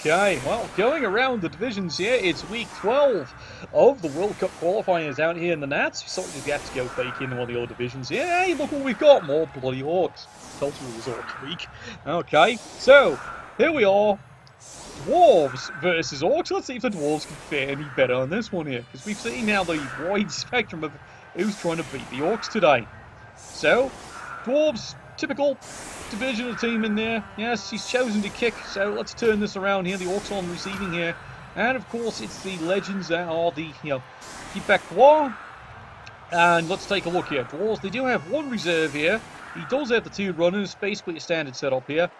Okay, well, going around the divisions here, it's week 12 of the World Cup Qualifiers out here in the NATTS. We sort of get to go fake in one of the old divisions here. Hey, look what we've got, more bloody Orcs. Told you it was Orcs week. Okay, so, here we are. Dwarves versus Orcs. Let's see if the Dwarves can fare any better on this one here, because we've seen now the wide spectrum of who's trying to beat the Orcs today. So, Dwarves, typical divisional team in there. Yes, he's chosen to kick, so let's turn this around here. The Orcs on receiving here. And of course, it's the legends that are the, Qual. And let's take a look here. Dwarves, they do have one reserve here. He does have the two runners, basically a standard setup here.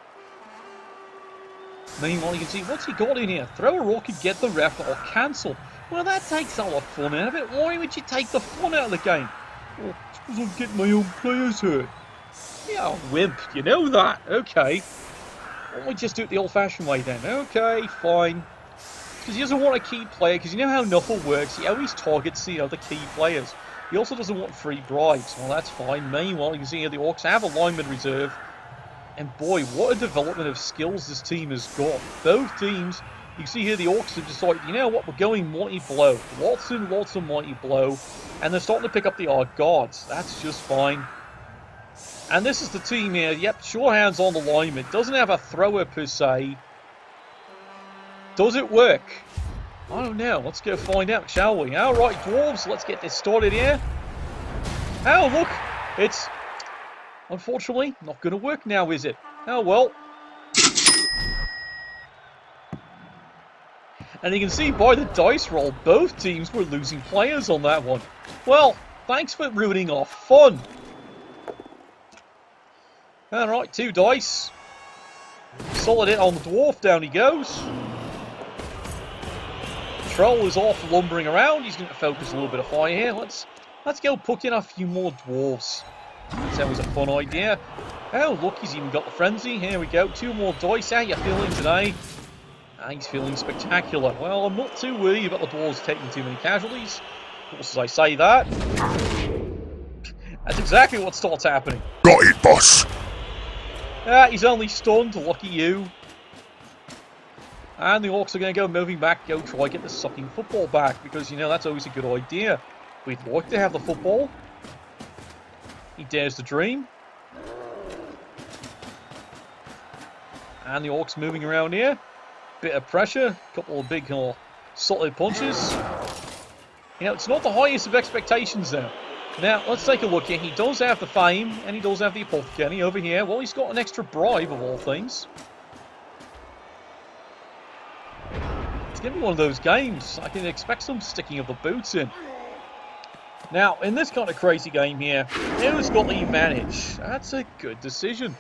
Meanwhile, you can see what's he got in here. Throw a rock and get the ref or cancel. Well, that takes all the fun out of it. Why would you take the fun out of the game? Well, because I'm getting my own players hurt. Yeah, wimp, you know that. Okay. Why don't we just do it the old-fashioned way then? Okay, fine. Because he doesn't want a key player, because you know how Nuffle works. He always targets the other key players. He also doesn't want free bribes. Well, that's fine. Meanwhile, you can see here the Orcs have a lineman reserve. And boy, what a development of skills this team has got. Both teams, you can see here the Orcs have decided, you know what, we're going Mighty Blow. Lots and lots of Mighty Blow. And they're starting to pick up the odd guards. That's just fine. And this is the team here. Yep, sure hands on the lineman. Doesn't have a thrower per se. Does it work? I don't know. Let's go find out, shall we? Alright, Dwarves, let's get this started here. Oh, look. It's, unfortunately, not going to work now, is it? Oh, well. And you can see by the dice roll, both teams were losing players on that one. Well, thanks for ruining our fun. Alright, two dice. Solid hit on the dwarf, down he goes. Troll is off lumbering around. He's going to focus a little bit of fire here. Let's go put in a few more dwarves. That's always a fun idea. Oh, look, he's even got the frenzy. Here we go, two more dice. How you feeling today? He's feeling spectacular. Well, I'm not too worried about the dwarves taking too many casualties. Of course, as I say that, that's exactly what starts happening. Got it, boss. He's only stunned, lucky you. And the Orcs are going to go moving back, go try get the sucking football back, because, you know, that's always a good idea. We'd like to have the football. He dares to dream. And the Orcs moving around here. Bit of pressure, couple of big, solid punches. You know, it's not the highest of expectations, though. Now, let's take a look here. He does have the fame, and he does have the apothecary over here. Well, he's got an extra bribe, of all things. It's going to be one of those games. I can expect some sticking of the boots in. Now, in this kind of crazy game here, who's got the advantage? That's a good decision.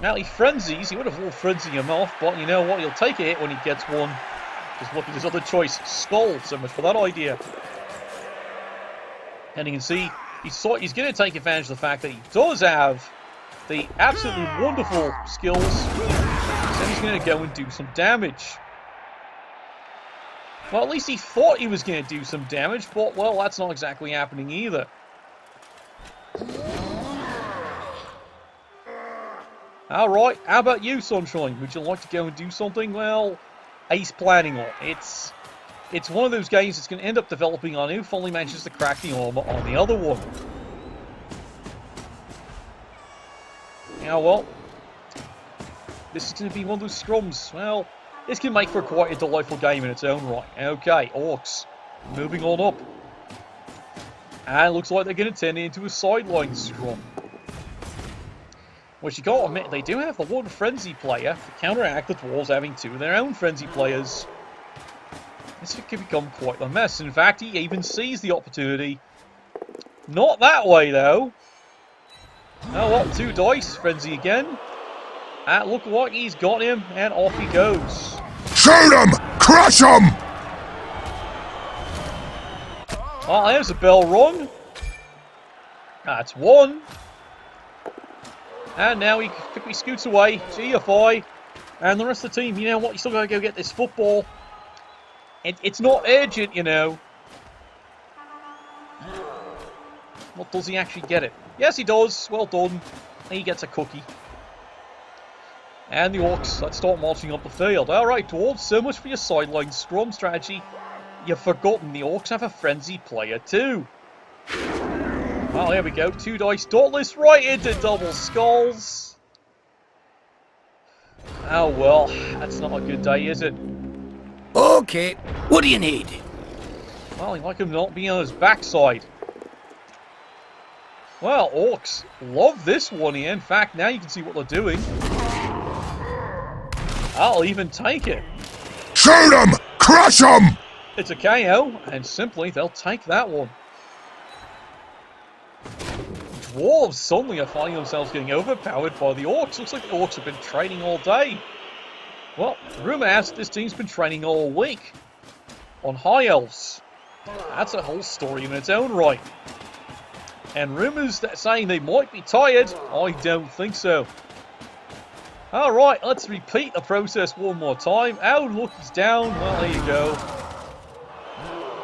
Now, he frenzies. He would have all frenzy him off, but you know what? He'll take a hit when he gets one. Just look at his other choice. Skull. So much for that idea. And you can see, he's going to take advantage of the fact that he does have the absolutely wonderful skills. So he's going to go and do some damage. Well, at least he thought he was going to do some damage, but, well, that's not exactly happening either. Alright, how about you, Sunshine? Would you like to go and do something? Well, ace planning on. It's one of those games that's going to end up developing on who finally manages to crack the armor on the other one. Yeah, well, this is going to be one of those scrums. Well, this can make for quite a delightful game in its own right. Okay, Orcs, moving on up. And it looks like they're going to turn it into a sideline scrum. Which you got to admit, they do have the one frenzy player to counteract the Dwarves having two of their own frenzy players. This could become quite a mess. In fact, he even sees the opportunity. Not that way, though. Oh, what? Two dice. Frenzy again. And look what he's got him. And off he goes. Shoot him! Crush him! Well, there's a bell rung. That's one. And now he quickly scoots away. GFI. And the rest of the team, you know what? You still got to go get this football. It's not urgent, you know. What, does he actually get it? Yes, he does. Well done. He gets a cookie. And the Orcs, let's start marching up the field. Alright, Dwarves, so much for your sideline scrum strategy. You've forgotten the Orcs have a frenzy player too. Well, here we go. 2 dice, Dauntless, right into double skulls. Oh well, that's not a good day, is it? Okay, what do you need? Well, he'd like him not being on his backside. Well, Orcs love this one here. In fact, now you can see what they're doing. I'll even take it. Shoot 'em! Crush 'em! It's a KO, and simply they'll take that one. Dwarves suddenly are finding themselves getting overpowered by the Orcs. Looks like the Orcs have been training all day. Well, rumour has it this team's been training all week on High Elves. That's a whole story in its own right. And rumours that saying they might be tired, I don't think so. Alright, let's repeat the process one more time. Oh, look, he's down. Well, there you go.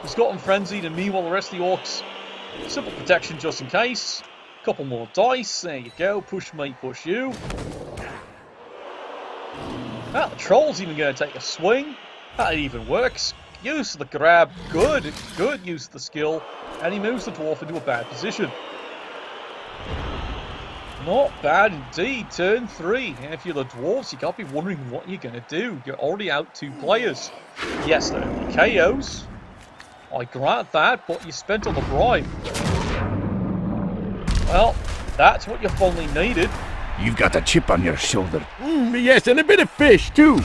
He's got him frenzied, and meanwhile the rest of the Orcs, simple protection just in case. Couple more dice. There you go. Push me, push you. Well, the Troll's even going to take a swing. That even works. Use of the grab. Good use of the skill. And he moves the Dwarf into a bad position. Not bad indeed. Turn 3. And if you're the Dwarves, you can't be wondering what you're going to do. You're already out 2 players. Yes, they're only KOs. I grant that, but you spent on the bribe. Well, that's what you finally needed. You've got a chip on your shoulder. Yes, and a bit of fish, too.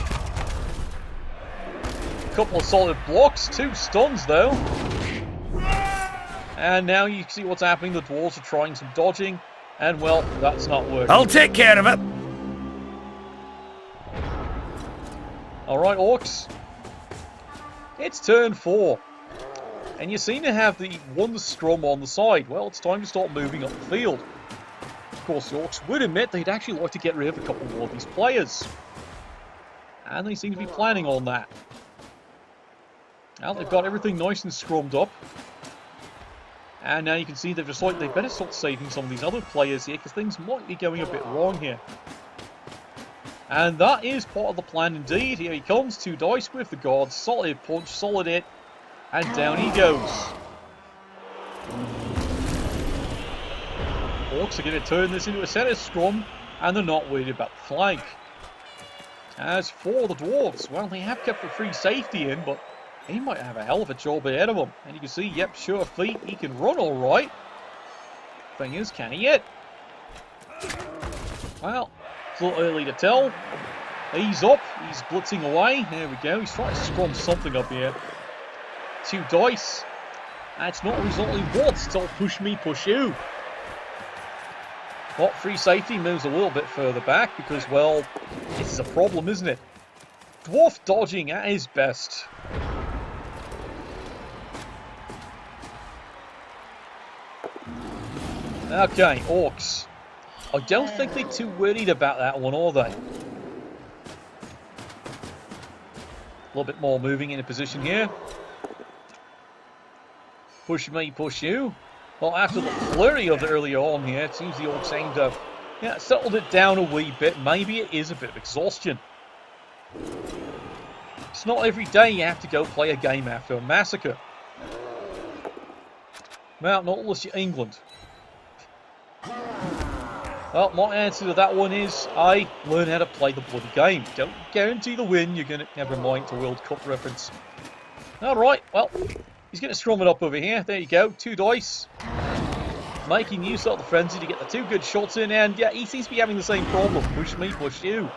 Couple of solid blocks, 2 stuns though. And now you see what's happening. The Dwarves are trying some dodging. And well, that's not working. I'll take care of it. Alright, Orcs. It's turn 4. And you seem to have won the scrum on the side. Well, it's time to start moving up the field. Of course, the Orcs would admit they'd actually like to get rid of a couple more of these players. And they seem to be planning on that. Now they've got everything nice and scrummed up. And now you can see they've decided they better start saving some of these other players here, because things might be going a bit wrong here. And that is part of the plan indeed. Here he comes, 2 dice with the guard. Solid punch, solid hit. And down he goes. Orcs are going to turn this into a set of scrum, and they're not worried about the flank. As for the Dwarves, well, they have kept the free safety in, but he might have a hell of a job ahead of him. And you can see, yep, sure feet, he can run all right. Thing is, can he hit? Well, it's a little early to tell. He's up, he's blitzing away. There we go, he's trying to scrum something up here. 2 dice. That's not resulting what? It's all push me, push you. Well, free safety moves a little bit further back because, well, this is a problem, isn't it? Dwarf dodging at his best. Okay, Orcs. I don't think they're too worried about that one, are they? A little bit more moving in a position here. Push me, push you. Well, after the flurry of it earlier on here, it seems the Orcs aimed to settled it down a wee bit. Maybe it is a bit of exhaustion. It's not every day you have to go play a game after a massacre. Well, not unless you're England. Well, my answer to that one is, learn how to play the bloody game. Don't guarantee the win, you're going to... Never mind, the World Cup reference. Alright, well, he's going to strum it up over here. There you go, 2 dice. Making use of the frenzy to get the 2 good shots in, and yeah, he seems to be having the same problem. Push me, push you.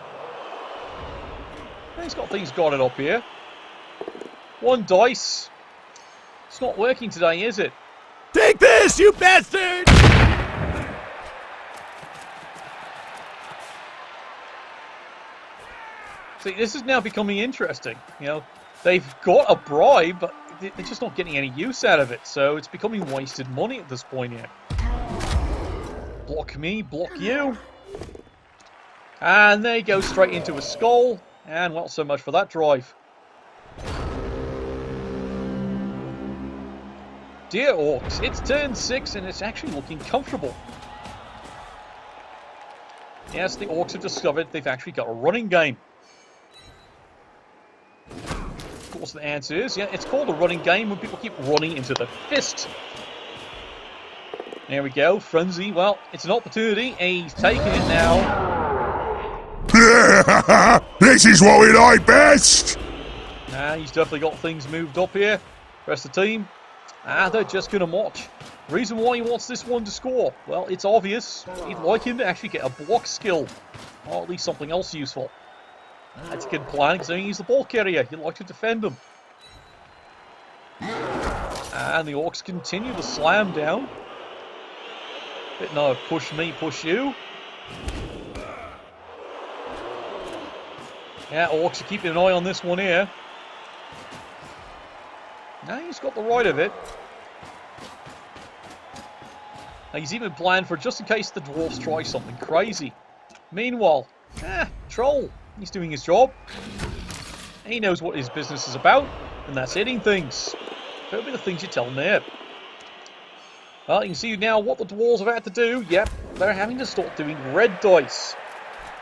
He's got things got it up here. 1 dice. It's not working today, is it? Take this, you bastard! See, this is now becoming interesting. You know, they've got a bribe, but they're just not getting any use out of it. So it's becoming wasted money at this point here. Block me, block you. And they go straight into a skull. And well, so much for that drive. Dear Orcs, it's turn 6 and it's actually looking comfortable. Yes, the Orcs have discovered they've actually got a running game. Of course, the answer is, yeah, it's called a running game when people keep running into the fist. There we go, Frenzy. Well, it's an opportunity. He's taking it now. This is what we like best! He's definitely got things moved up here. Rest of the team, they're just going to march. Reason why he wants this one to score? Well, it's obvious. He'd like him to actually get a block skill. Or at least something else useful. That's a good plan, because he's the ball carrier. He'd like to defend him. And the Orcs continue to slam down. Bit no, push me, push you. Yeah, Orcs are keeping an eye on this one here. Now he's got the right of it. Now he's even planned for just in case the Dwarves try something crazy. Meanwhile, Troll, he's doing his job. He knows what his business is about, and that's hitting things. That'll be the things you tell him there. Well, you can see now what the Dwarves have had to do. Yep, they're having to start doing red dice.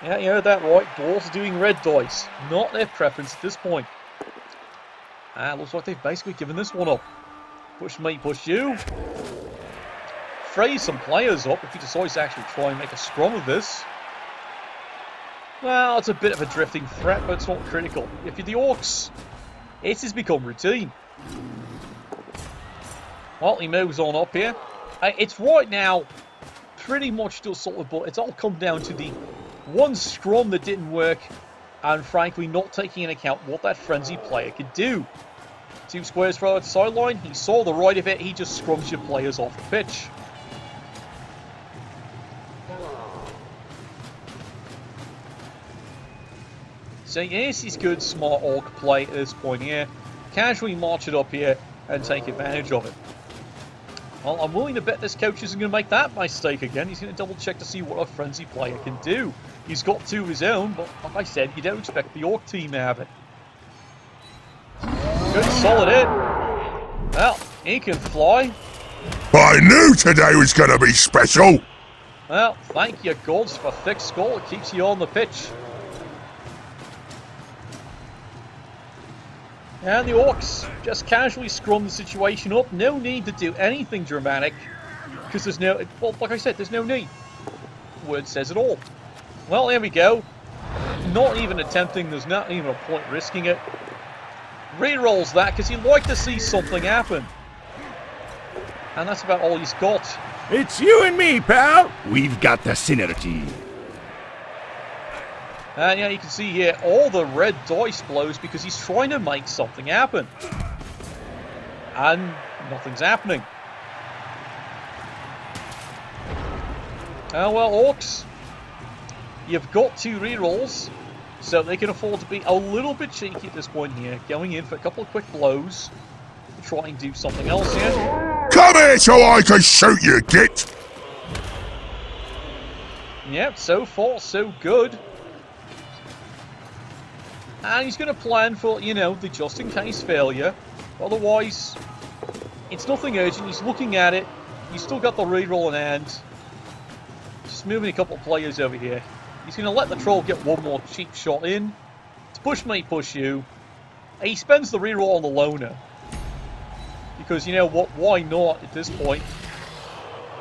Yeah, you heard that right. Dwarves are doing red dice. Not their preference at this point. Looks like they've basically given this one up. Push me, push you. Freeze some players up if he decides to actually try and make a scrum of this. Well, it's a bit of a drifting threat, but it's not critical. If you're the Orcs, it has become routine. Well, he moves on up here. It's right now pretty much just sort of, but it's all come down to the one scrum that didn't work, and frankly not taking into account what that frenzy player could do. 2 squares forward to sideline, he saw the right of it, he just scrums your players off the pitch. So yes, he's good, smart Orc play at this point here. Casually march it up here and take advantage of it. Well, I'm willing to bet this coach isn't going to make that mistake again. He's going to double check to see what a frenzy player can do. He's got 2 of his own, but like I said, you don't expect the Orc team to have it. Good, solid hit. Well, he can fly. I knew today was going to be special! Well, thank you, gods, for thick skull. It keeps you on the pitch. And the Orcs just casually scrum the situation up. No need to do anything dramatic. Because there's no... Well, like I said, there's no need. The word says it all. Well, there we go. Not even attempting. There's not even a point risking it. Rerolls that because he'd like to see something happen. And that's about all he's got. It's you and me, pal. We've got the synergy. And yeah, you can see here all the red dice blows because he's trying to make something happen. And nothing's happening. Well, Orcs, you've got 2 rerolls, so they can afford to be a little bit cheeky at this point here, going in for a couple of quick blows to try and do something else here. Come here so I can shoot you, git! Yep, so far so good. And he's going to plan for, you know, the just-in-case failure. Otherwise, it's nothing urgent. He's looking at it. He's still got the reroll in hand. Just moving a couple of players over here. He's going to let the troll get one more cheap shot in. It's push me, push you. He spends the reroll on the loner. Because, you know what, why not at this point?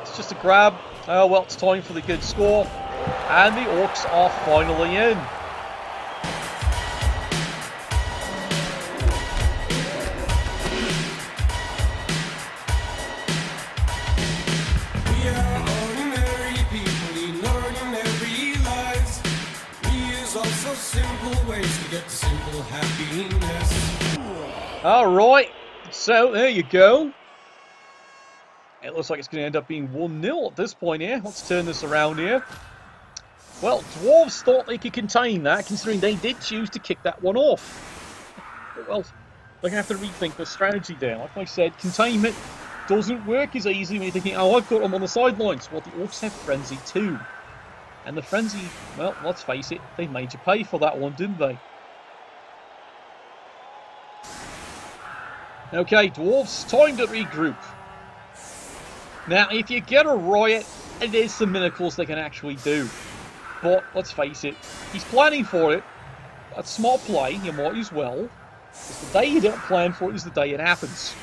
It's just a grab. Oh, well, it's time for the good score. And the Orcs are finally in. Alright, so there you go. It looks like it's going to end up being 1-0 at this point here. Let's turn this around here. Well, Dwarves thought they could contain that, considering they did choose to kick that one off. Well, they're going to have to rethink the strategy there. Like I said, containment doesn't work as easy when you're thinking, oh, I've got them on the sidelines. Well, the Orcs have Frenzy too. And the Frenzy, well, let's face it, they made you pay for that one, didn't they? Okay, Dwarves, time to regroup. Now, if you get a riot, there's some miracles they can actually do. But let's face it, he's planning for it. That's smart play, you might as well. It's the day you don't plan for it is the day it happens.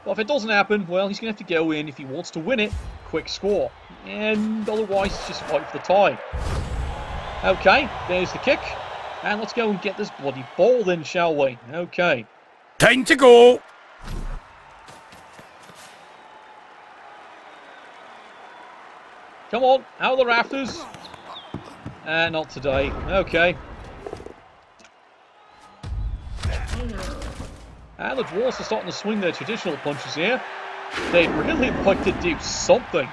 Well, if it doesn't happen, well, he's going to have to go in if he wants to win it. Quick score. And otherwise, it's just fight for the tie. Okay, there's the kick. And let's go and get this bloody ball then, shall we? Okay. Time to go. Come on, out of the rafters. Not today. Okay. And the Dwarves are starting to swing their traditional punches here. They'd really like to do something.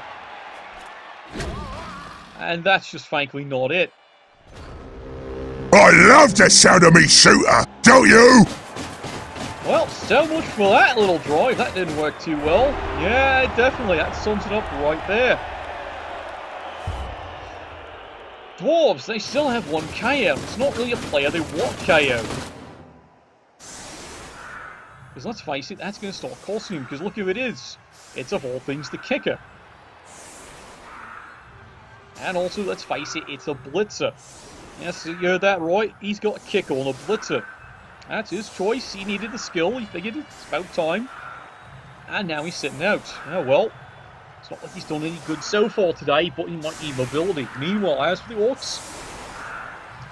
And that's just frankly not it. I love the sound of me shooter, don't you? Well, so much for that little drive. That didn't work too well. Yeah, definitely. That sums it up right there. Dwarves, they still have one KO. It's not really a player they want KO. Because let's face it, that's going to start costing him. Because look who it is. It's of all things the kicker. And also, let's face it, it's a blitzer. Yes, you heard that right. He's got a kicker on a blitzer. That's his choice. He needed the skill. He figured it's about time. And now he's sitting out. Oh well. It's not like he's done any good so far today, but he might need mobility. Meanwhile, as for the Orcs,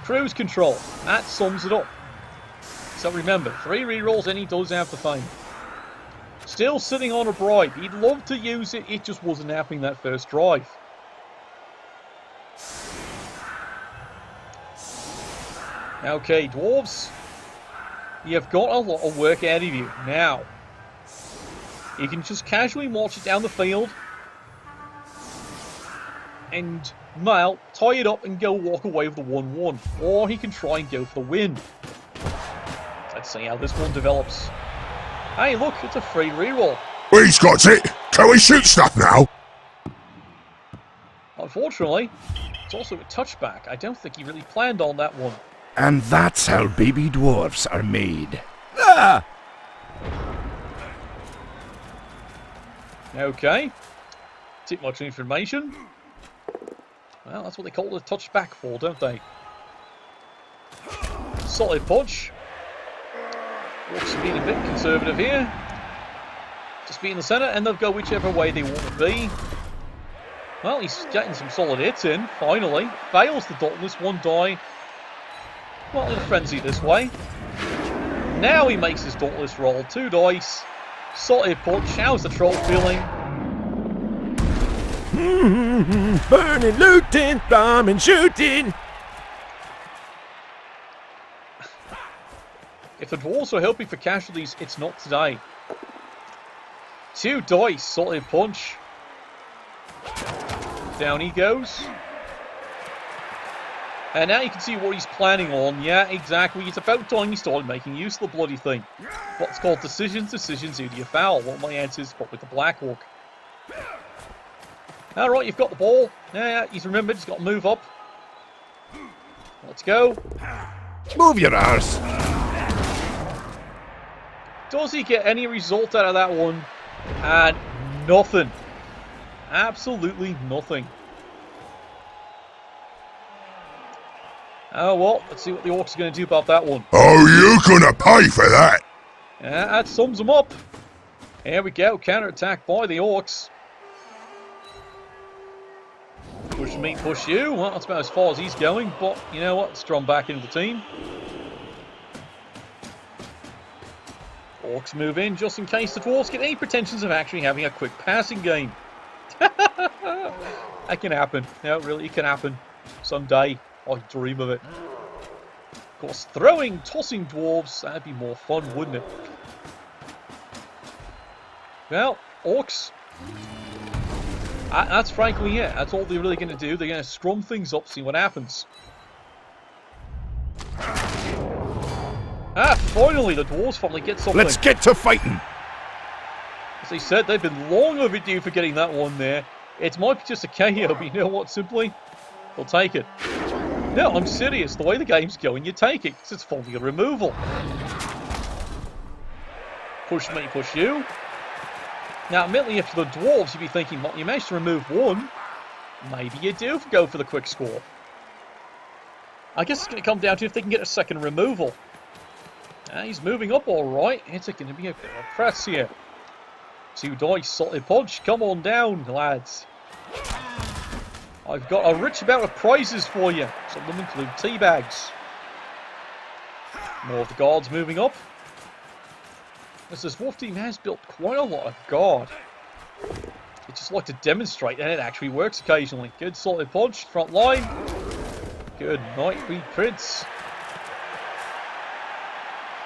cruise control. That sums it up. So remember, 3 rerolls and he does have the fame. Still sitting on a bribe. He'd love to use it. It just wasn't happening that first drive. Okay, Dwarves. You've got a lot of work ahead of you. Now, you can just casually march it down the field and tie it up and go walk away with the 1-1. Or he can try and go for the win. Let's see how this one develops. Hey, look, it's a free reroll. He's got it. Can we shoot stuff now? Unfortunately, it's also a touchback. I don't think he really planned on that one. And that's how baby dwarfs are made. Ah! Okay. Too much information. Well, that's what they call it a touchback for, don't they? Solid punch. Orcs being a bit conservative here. Just be in the centre, and they'll go whichever way they want to be. Well, he's getting some solid hits in, finally. Fails the Dauntless, 1 die. Well, in a frenzy this way. Now he makes his Dauntless roll, 2 dice. Solid punch, how's the troll feeling? Burning, looting, bombing, shooting. If the Dwarves are hoping for casualties, it's not today. 2 dice, solid punch. Down he goes. And now you can see what he's planning on. Yeah, exactly. It's about time he started making use of the bloody thing. What's called decisions, who do you foul? Well, my answer is probably the Black Hawk. Alright, you've got the ball. Yeah, he's remembered, he's got to move up. Let's go. Move your arse. Does he get any result out of that one? And nothing. Absolutely nothing. Oh well, let's see what the Orcs are going to do about that one. Oh, you're gonna pay for that. Yeah, that sums them up. Here we go, counter-attack by the Orcs. Push me, push you. Well, that's about as far as he's going, but you know what? Let's draw him back into the team. Orcs move in just in case the Dwarves get any pretensions of actually having a quick passing game. That can happen. No, really, it can happen. Someday. I dream of it. Of course, tossing Dwarves, that'd be more fun, wouldn't it? Well, Orcs. That's frankly it. That's all they're really going to do. They're going to scrum things up, see what happens. Finally, the Dwarves finally get something. Let's get to fighting. As they said, they've been long overdue for getting that one there. It might be just a KO, but you know what, simply? They'll take it. No, I'm serious. The way the game's going, you take it, because it's finally a removal. Push me, push you. Now, admittedly, if the Dwarves, you'd be thinking, well, you managed to remove one. maybe you do go for the quick score. I guess it's going to come down to if they can get a second removal. He's moving up all right. It's going to be a bit of a press here. 2 dice, solid punch. Come on down, lads. I've got a rich amount of prizes for you. Some of them include tea bags. More of the guards moving up. This dwarf team has built quite a lot of guard. They just like to demonstrate that it actually works occasionally. Good solid punch, front line. Good night, beat Prince.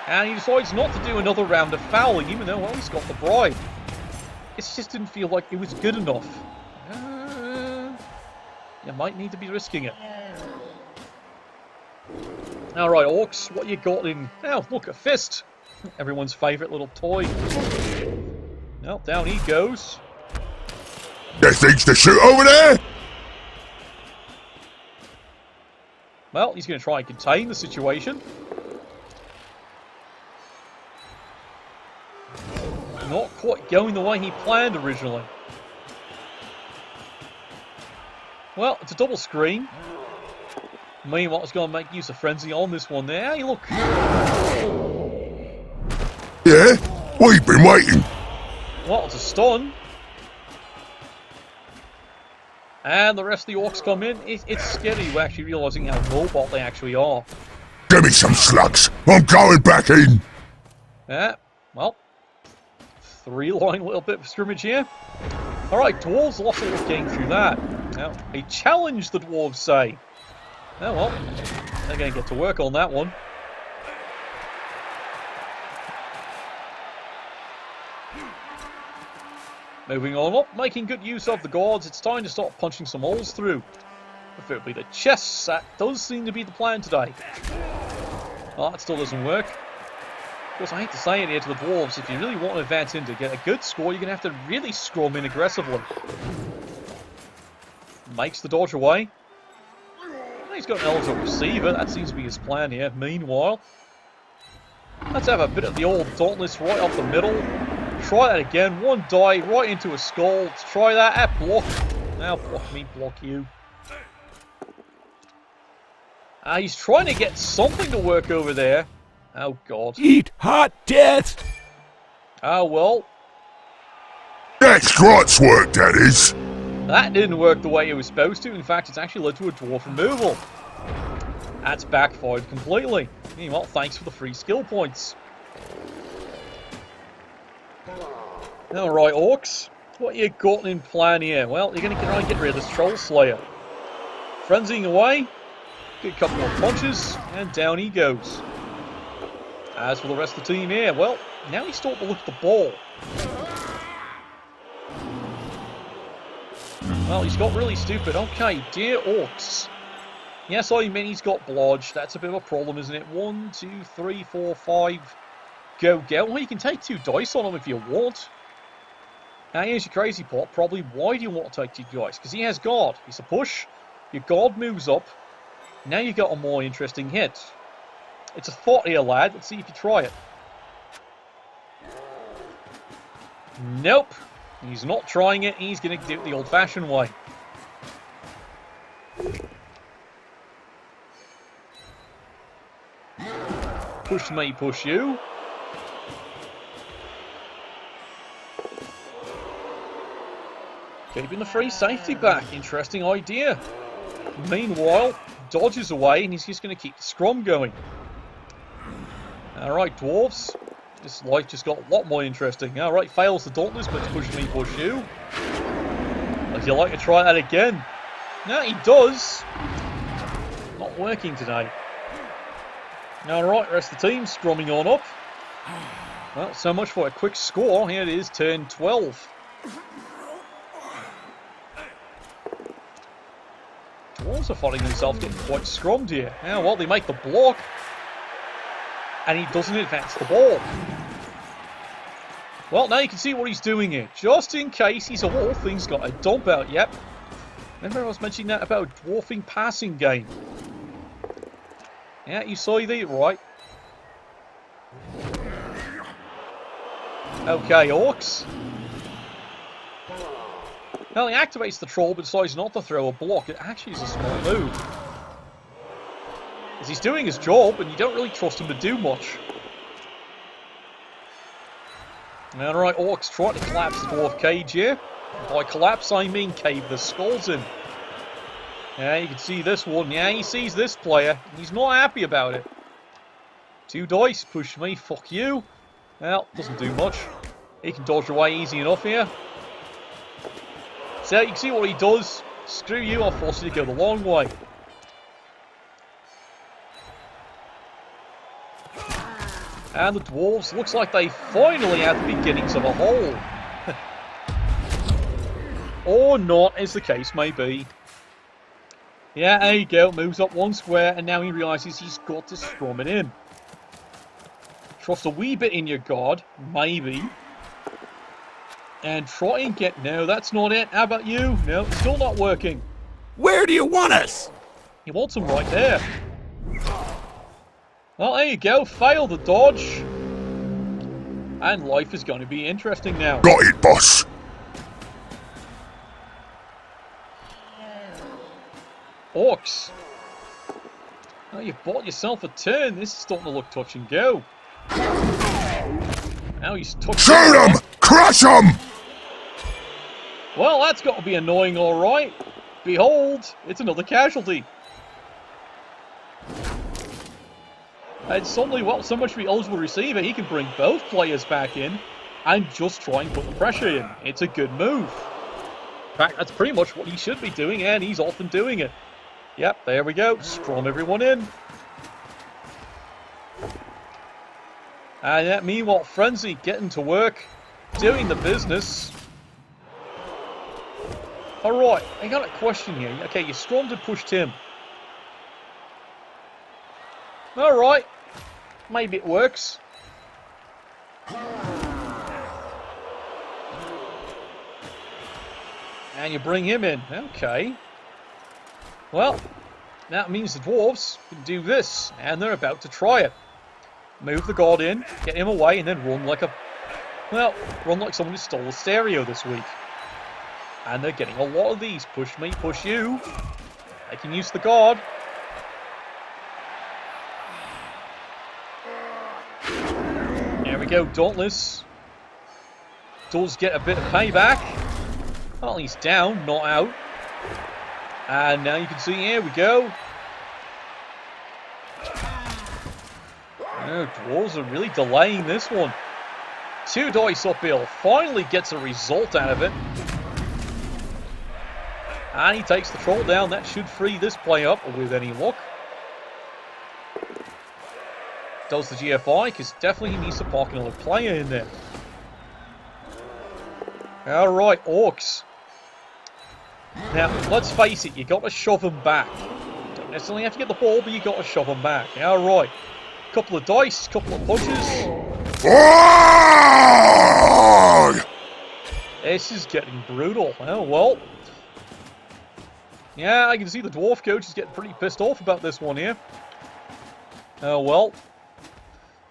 And he decides not to do another round of fouling, even though, well, he's got the bribe. It just didn't feel like it was good enough. You might need to be risking it. Alright, Orcs, what you got in... Oh, look, a fist. Everyone's favourite little toy. Well, down he goes. There's things to shoot over there! Well, he's going to try and contain the situation. Not quite going the way he planned originally. Well, it's a double screen. Meanwhile, it's going to make use of frenzy on this one there. Hey, look. Yeah? We've been waiting. Well, it's a stun. And the rest of the Orcs come in. It's scary. We're actually realising how mobile they actually are. Give me some slugs. I'm going back in. Yeah, well. 3-line little bit of scrimmage here. Alright, Dwarves lost a little game through that. Now, a challenge, the Dwarves say. Oh well, they're going to get to work on that one. Moving on up, making good use of the guards. It's time to start punching some holes through. Preferably the chests. That does seem to be the plan today. Well, that still doesn't work. Of course, I hate to say it here to the Dwarves, if you really want to advance in to get a good score, you're going to have to really scrum in aggressively. Makes the dodge away. He's got an eligible receiver, that seems to be his plan here. Meanwhile, let's have a bit of the old Dauntless right up the middle. Try that again, 1 die right into a skull. Let's try that at block. Now block me, block you. He's trying to get something to work over there. Oh god. Eat hot death! Oh well. That's Grant's work, that is. That didn't work the way it was supposed to. In fact, it's actually led to a dwarf removal. That's backfired completely. Meanwhile, thanks for the free skill points. Alright, Orcs. What you got in plan here? Well, you're going to try and get rid of this Troll Slayer. Frenzying away. Get a couple more punches. And down he goes. As for the rest of the team here, well, now he's starting to look at the ball. Well, he's got really stupid. Okay, dear Orcs. Yes, I mean he's got blodge. That's a bit of a problem, isn't it? 1, 2, 3, 4, 5. Go. Well, you can take 2 dice on him if you want. Now, here's your crazy part. Probably why do you want to take 2 dice? Because he has guard. He's a push. Your guard moves up. Now you got a more interesting hit. It's a thought here, lad. Let's see if you try it. Nope. He's not trying it. He's going to do it the old-fashioned way. Push me, push you. Keeping the free safety back. Interesting idea. Meanwhile, dodges away and he's just going to keep the scrum going. Alright, Dwarves. This life just got a lot more interesting. Alright, fails the Dauntless, but push me, push you. Would you like to try that again? No, he does. Not working today. Alright, rest of the team scrumming on up. Well, so much for a quick score. Here it is, turn 12. Dwarves are finding themselves getting quite scrummed here. Yeah, well, they make the block. And he doesn't advance the ball. Well, now you can see what he's doing here. Just in case he's of all things got a dump out. Yep. Remember I was mentioning that about a dwarfing passing game. Yeah, you saw that right. Okay, Orcs. Well, he activates the troll, but decides not to throw a block. It actually is a smart move. Because he's doing his job, and you don't really trust him to do much. Alright, Orcs trying to collapse the dwarf cage here. By collapse, I mean cave the skulls in. Yeah, you can see this one. Yeah, he sees this player. He's not happy about it. 2 dice, push me, fuck you. Well, doesn't do much. He can dodge away easy enough here. So you can see what he does. Screw you, I'll force you to go the long way. And the dwarves, looks like they finally had the beginnings of a hole. Or not, as the case may be. Yeah, there you go, moves up 1 square, and now he realises he's got to strum it in. Trust a wee bit in your guard, maybe. And try and get... No, that's not it. How about you? No, it's still not working. Where do you want us? He wants him right there. Well, there you go. Fail the dodge. And life is going to be interesting now. Got it, boss. Orcs. Well, you've bought yourself a turn. This is starting to look touch and go. Now he's touching. Shoot him! Crush him! Well, that's got to be annoying, all right. Behold, it's another casualty. And suddenly, well, so much for the eligible receiver, he can bring both players back in and just try and put the pressure in. It's a good move. In fact, that's pretty much what he should be doing, and he's often doing it. Yep, there we go. Strum everyone in. And meanwhile, Frenzy getting to work, doing the business. Alright, I got a question here. Okay, you strummed and pushed him. Alright. Maybe it works. And you bring him in. Okay. Well, that means the dwarves can do this. And they're about to try it. Move the god in, get him away, and then run like a... Well, run like someone who stole a stereo this week. And they're getting a lot of these. Push me, push you. They can use the god. There we go, Dauntless. Does get a bit of payback. Well, he's down, not out. And now you can see, here we go. Oh, dwarves are really delaying this one. 2 dice uphill. Finally gets a result out of it. And he takes the troll down. That should free this play up with any luck. Does the GFI, because definitely he needs to park another player in there. Alright, Orcs. Now, let's face it, you got to shove them back. Don't necessarily have to get the ball, but you got to shove them back. Alright. Couple of dice, couple of punches. This is getting brutal. Oh, well. Yeah, I can see the dwarf coach is getting pretty pissed off about this one here. Oh, well.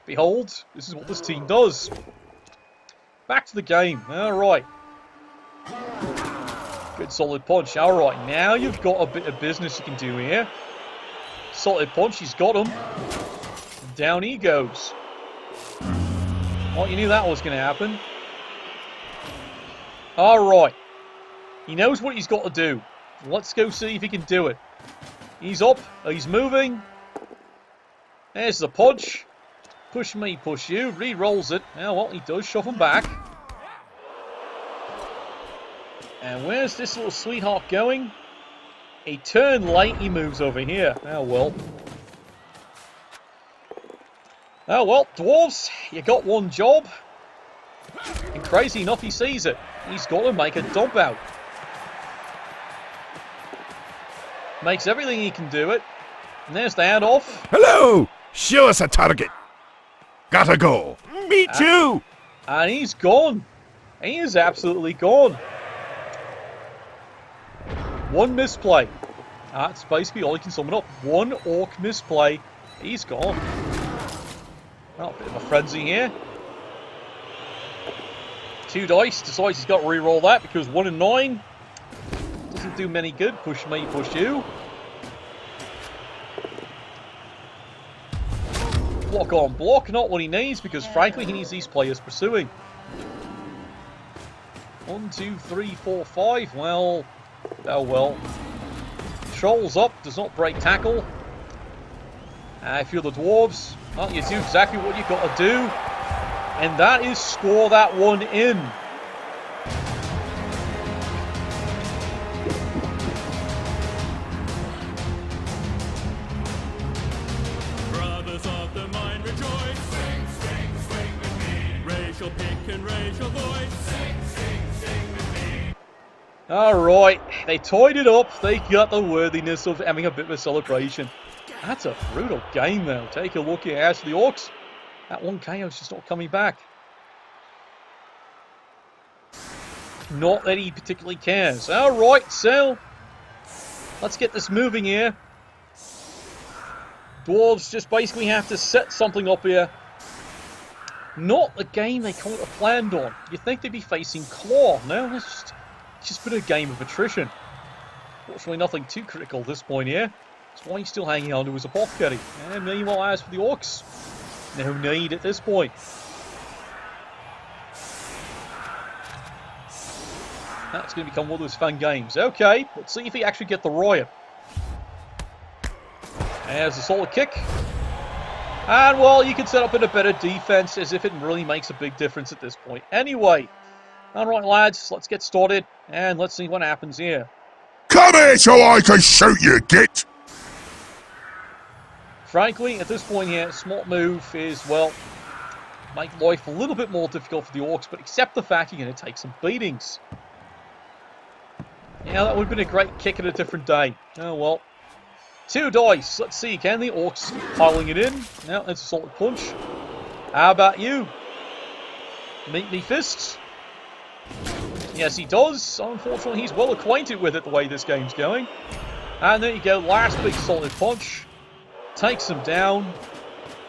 Behold, this is what this team does. Back to the game. Alright. Good solid punch. Alright, now you've got a bit of business you can do here. Solid punch, he's got him. And down he goes. Well, you knew that was going to happen. Alright. He knows what he's got to do. Let's go see if he can do it. He's up. He's moving. There's the punch. Push me, push you. Re-rolls it. Now, well, he does shove him back. And where's this little sweetheart going? A turn late, he moves over here. Oh, well. Oh, well, dwarves, you got one job. And crazy enough, he sees it. He's got to make a dump out. Makes everything he can do it. And there's the handoff. Hello! Show us a target. Gotta go. Me too! And he's gone. He is absolutely gone. One misplay. That's basically all he can summon up. One orc misplay. He's gone. Well, a bit of a frenzy here. 2 dice. Decides he's got to re-roll that because 1 and 9. doesn't do many good. Push me, push you. Block on block, not what he needs, because frankly he needs these players pursuing. 1, 2, 3, 4, 5. Well, oh well. Trolls up, does not break tackle. If you're the Dwarves, well, you do exactly what you've got to do. And that is score that one in. Brothers of the mind rejoice. Sing, sing, sing with me. Raise your pick and raise your voice. Sing, sing, sing with me. Alright, they tied it up. They got the worthiness of having a bit of a celebration. That's a brutal game, though. Take a look here. As for the Orcs, that one KO's just not coming back. Not that he particularly cares. Alright, so let's get this moving here. Dwarves just basically have to set something up here. Not the game they kind of planned on. You'd think they'd be facing Qual. No, it's just been a game of attrition. Fortunately, nothing too critical at this point here. That's why he's still hanging on to his apothecary. And meanwhile, as for the Orcs, no need at this point. That's going to become one of those fun games. Okay, let's see if he actually get the riot. There's a solid kick. And, well, you can set up in a better defense as if it really makes a big difference at this point. Anyway, alright, lads, let's get started. And let's see what happens here. Come here so I can shoot you, git! Frankly, at this point here, smart move is, well, make life a little bit more difficult for the Orcs, but accept the fact you're going to take some beatings. Yeah, that would have been a great kick at a different day. Oh, well. 2 dice. Let's see, can the Orcs piling it in? No, it's a solid punch. How about you? Meet me fists? Yes, he does. Unfortunately, he's well acquainted with it the way this game's going. And there you go, last big solid punch. Takes him down.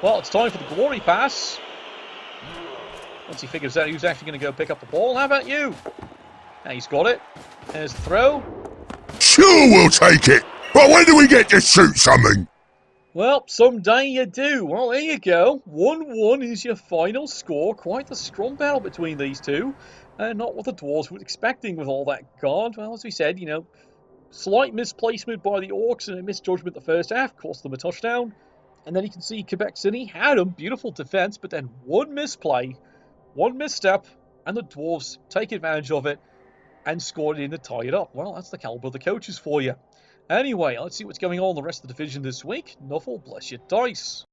Well, it's time for the glory pass. Once he figures out who's actually going to go pick up the ball, how about you? Now he's got it. There's the throw. Sure, we'll take it. But when do we get to shoot something? Well, someday you do. Well, there you go. 1-1 is your final score. Quite the strong battle between these two. Not what the Dwarves were expecting with all that guard. Well, as we said, you know, slight misplacement by the Orcs and a misjudgment the first half cost them a touchdown. And then you can see Quebec City had them. Beautiful defense, but then one misplay, one misstep, and the Dwarves take advantage of it and scored in to tie it up. Well, that's the caliber of the coaches for you. Anyway, let's see what's going on in the rest of the division this week. Nuffle, bless your dice.